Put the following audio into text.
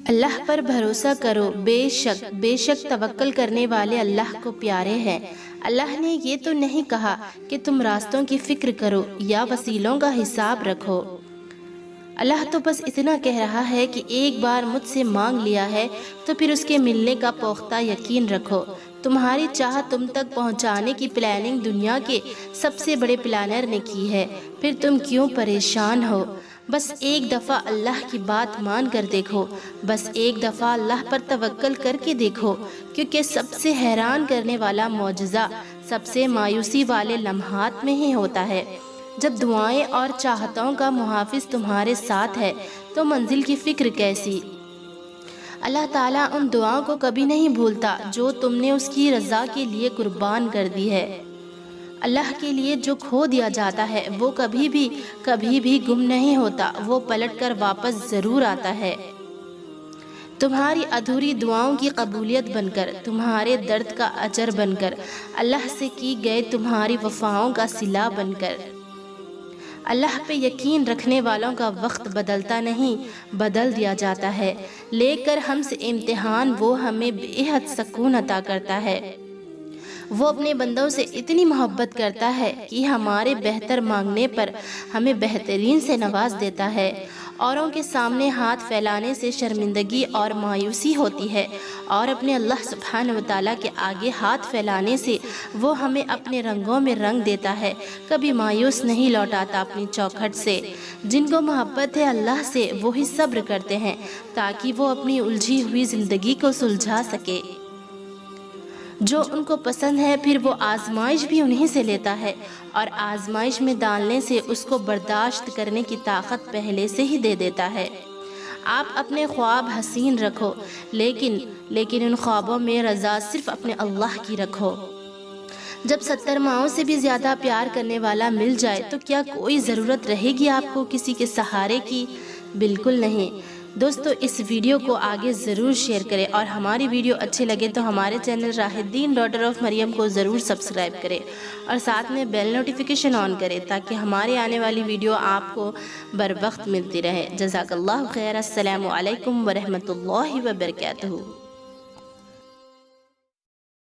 اللہ پر بھروسہ کرو، بے شک توکل کرنے والے اللہ کو پیارے ہیں۔ اللہ نے یہ تو نہیں کہا کہ تم راستوں کی فکر کرو یا وسیلوں کا حساب رکھو۔ اللہ تو بس اتنا کہہ رہا ہے کہ ایک بار مجھ سے مانگ لیا ہے تو پھر اس کے ملنے کا پختہ یقین رکھو۔ تمہاری چاہت تم تک پہنچانے کی پلاننگ دنیا کے سب سے بڑے پلانر نے کی ہے، پھر تم کیوں پریشان ہو؟ بس ایک دفعہ اللہ کی بات مان کر دیکھو، بس ایک دفعہ اللہ پر توکل کر کے دیکھو، کیونکہ سب سے حیران کرنے والا معجزہ سب سے مایوسی والے لمحات میں ہی ہوتا ہے۔ جب دعائیں اور چاہتوں کا محافظ تمہارے ساتھ ہے تو منزل کی فکر کیسی؟ اللہ تعالیٰ ان دعاؤں کو کبھی نہیں بھولتا جو تم نے اس کی رضا کے لیے قربان کر دی ہے۔ اللہ کے لیے جو کھو دیا جاتا ہے وہ کبھی بھی گم نہیں ہوتا، وہ پلٹ کر واپس ضرور آتا ہے۔ تمہاری ادھوری دعاؤں کی قبولیت بن کر، تمہارے درد کا اجر بن کر، اللہ سے کی گئے تمہاری وفاؤں کا صلہ بن کر۔ اللہ پہ یقین رکھنے والوں کا وقت بدلتا نہیں، بدل دیا جاتا ہے۔ لے کر ہم سے امتحان وہ ہمیں بے حد سکون عطا کرتا ہے۔ وہ اپنے بندوں سے اتنی محبت کرتا ہے کہ ہمارے بہتر مانگنے پر ہمیں بہترین سے نواز دیتا ہے۔ اوروں کے سامنے ہاتھ پھیلانے سے شرمندگی اور مایوسی ہوتی ہے، اور اپنے اللہ سبحانہ وتعالیٰ کے آگے ہاتھ پھیلانے سے وہ ہمیں اپنے رنگوں میں رنگ دیتا ہے، کبھی مایوس نہیں لوٹاتا اپنی چوکھٹ سے۔ جن کو محبت ہے اللہ سے وہی صبر کرتے ہیں تاکہ وہ اپنی الجھی ہوئی زندگی کو سلجھا سکے۔ جو ان کو پسند ہے پھر وہ آزمائش بھی انہی سے لیتا ہے، اور آزمائش میں ڈالنے سے اس کو برداشت کرنے کی طاقت پہلے سے ہی دے دیتا ہے۔ آپ اپنے خواب حسین رکھو، لیکن ان خوابوں میں رضا صرف اپنے اللہ کی رکھو۔ جب 70 ماؤں سے بھی زیادہ پیار کرنے والا مل جائے تو کیا کوئی ضرورت رہے گی آپ کو کسی کے سہارے کی؟ بالکل نہیں۔ دوستو، اس ویڈیو کو آگے ضرور شیئر کریں، اور ہماری ویڈیو اچھے لگے تو ہمارے چینل راہ الدین ڈاٹر آف مریم کو ضرور سبسکرائب کریں، اور ساتھ میں بیل نوٹیفیکیشن آن کریں تاکہ ہمارے آنے والی ویڈیو آپ کو بر وقت ملتی رہے۔ جزاک اللہ خیر۔ السلام علیکم ورحمۃ اللہ وبرکاتہ۔